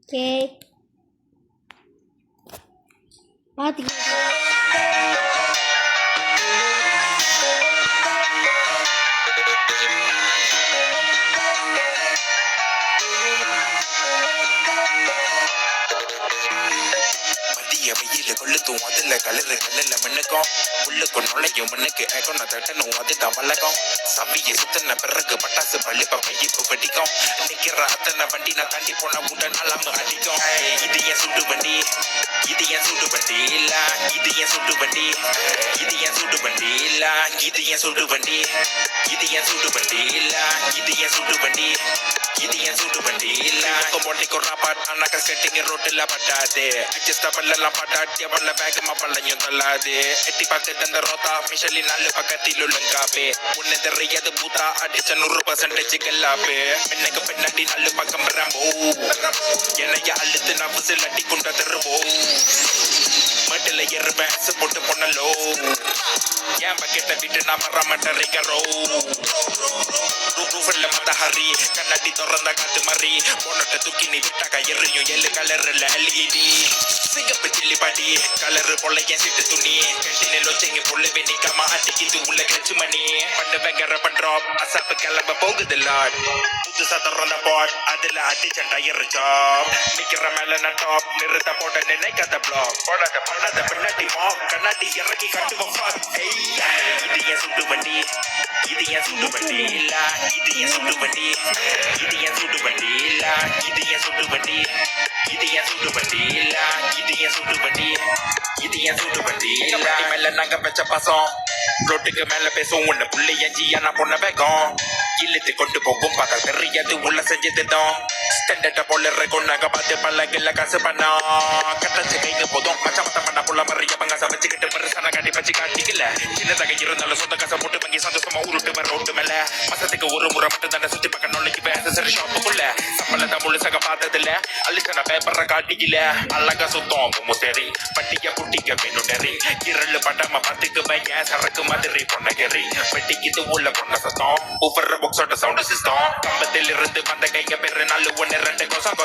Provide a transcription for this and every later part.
okay பார்த்துக்கிட்டு வெயில கொளுத்தும் அதுல கலரு கல்லுல மண்ணுக்கும் உள்ளுக்கும் நுழையும் மண்ணுக்கு ஏகொன்ன தட்டணும் அதுதான் வழக்கம் சபையை சுத்தின பிறகு பட்டாசு பள்ளிப்ப பையிப்பு வெடிக்கும் நிக்கிற அத்தனை வண்டி நான் தாண்டி போன உடன் அலாம அடிக்கும் இது என் சுடு வண்டி இது என் சுடு வண்டி இல்ல இது என் சுடு வண்டி இது என் சுடு வண்டி இல்ல இது என் சுடு வண்டி இது என் சுடு வண்டி இல்ல இது என் சுடு வண்டி இது என் சுடு வண்டி இல்ல பொண்ணிக்கு ராப்பாட் அண்ணாக்க செட்டிங்க ரோட்டுல பட்டாது அட்ஜஸ்டா பல்லெல்லாம் பட்டாட்டிய பல்ல வேகமா பல்லையும் தள்ளாது எட்டி பார்த்துட்டு அந்த ரோத்தா மிஷலி நாலு பக்கத்தில் உள்ளங்காப்பே உன்னை தெரியாது பூத்தா அடிச்ச 100% கல்லாப்பு என்னக்கு பின்னாடி நாலு பக்கம் ரம்போ என்னைய அழுத்து நான் புசில் அடி கொண்ட தருவோ மட்டில ஏறுவேன் போட்டு பொண்ணலோ என் பக்கெட்டை விட்டு நான் வர மாட்டேறோ ரூஃபுல்ல மதஹரி கண்ணாடி திறந்த காத்து மாதிரி பொண்ணட்ட தூக்கி நீ விட்டாக்கா எறியும் 7 கலர்ல LED சிகப்பு சில்லி பாடி கலரு பொள்ள என் சிட்டு துணி கட்டினில் வச்சீங்க பொள்ளவே நிக்காம அடிக்கிது உள்ள கச்சு மணி பண்ணு வெங்கற பண்றோம் அசாப்பு கிளம்ப போகுது லாட் புதுசா திறந்த பாட் அதுல அடிச்ச டயர் ஜாப் நிக்கிற மேல நான் டாப் நிறுத்த போட்ட நினைக்காத பிளாக் போடாத பின்னாடி மாப் கண்ணாடி இறக்கி கட்டுவோம் இது என் சுடு வண்டி இது என் சுடு வண்டி இல்ல இது என் சுடு வண்டி இது என் சுடு வண்டி இல்ல இது என் சுடு வண்டி இது என் சுடு வண்டி இல்ல இது என் சுடு வண்டி இது என் சுடு வண்டி இல்ல மேல நாங்க பச்ச பாசம் ரோட்டுக்கு மேல பேசும் உன்ன புள்ளி எஞ்சியா நான் பொண்ண வேகம் இழுத்து கொண்டு போகும் பார்த்தா தெரியாது உள்ள செஞ்சதுதான் ஸ்டாண்டர்ட போல கொண்டாங்க பார்த்து பல்லகில்ல காசு பண்ணா கட்டச்சு கைங்க போதும் மச்ச மத்த பண்ண புள்ள மறிய பங்க சமைச்சுக்கிட்டு பெருசான காட்டி பச்சு காட்டிக்கல சின்னதாக இருந்தாலும் சொந்த காசை போட்டு வங்கி சந்தோஷமா உருட்டு வர ரோட்டு மேல மசத்துக்கு ஒரு முறை மட்டும் தானே சுத்தி பக்கம் நொழிக்கு பேசரி ஷாப்புக்குள்ள சம்பளத்தை முழுசாக பார்த்ததில்ல அழிச்சன பேப்பரை காட்டிக்கல அழகா சுத்தம் முசேரி பட்டிக்க குட்டிக்க வேணுடரி இரண்டு பட்டமா பார்த்துக்கு பையன் சரக்கு மாதிரி பொண்ணகரி வெட்டிக்கிட்டு உள்ள பொண்ண சத்தம் ஒவ்வொரு பாக்ஸோட சவுண்ட் சிஸ்டம் கம்பத்தில் இருந்து வந்த கைங்க பேரு 4 1 2 கொசம்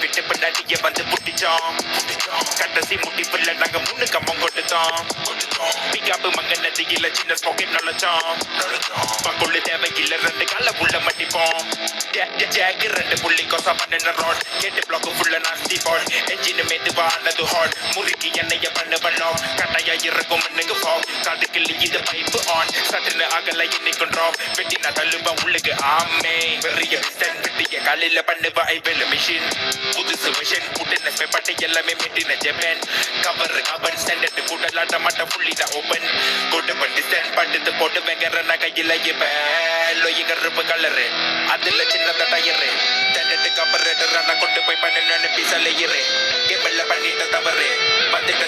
விட்டு பின்னாடிய வந்து புட்டிச்சோம் கட்டசி முட்டி பிள்ளை நாங்க முன்னு கம்மம் கொடுத்தோம் பிகாப்பு மங்க நதியில சின்ன ஸ்மோக்கின் நுழைச்சோம் பக்குள்ளு தேவையில்ல 2 கால உள்ள மட்டிப்போம் ஜாக்கு 2 புள்ளி கொசம் பண்ண ரோட் 8 பிளாக் ஃபுல்ல நாஸ்தி பால் என்ஜின் மெதுவானது ஹாட் முறுக்கி எண்ணெய பண்ண பண்ணோம் கட்டையா இருக்கும் மண்ணுக்கு ஃபாக் காதுக்குள்ள இது பைப்பு ஆன் சட்டுன்னு அகல இன்னைக்கும் ட்ராப் வெட்டினா தள்ளுவ உள்ளுக்கு ஆமே பெரிய பிஸ்டன் வெட்டிய காலையில பண்ணுவ ஐபெல் மிஷின் புதுசு மிஷின் புட்டின பட்டை எல்லாமே மெட்டின ஜெபன் கவர் ஸ்டாண்டர்ட் கூட்டலாட்ட மாட்ட புள்ளித ஓபன் கூட்டு பண்ணி ஸ்டாண்ட் பட்டுது போட்டு வெங்கற நகையில லொய் கருப்பு கலரு அதுல சின்னத டயரு ஸ்டாண்டர்ட் கப்பரேட்டர் நான் கொண்டு போய் பண்ணு பீசலையிரு கேபிள்ல பண்ணிட்ட தவறு வந்துட்ட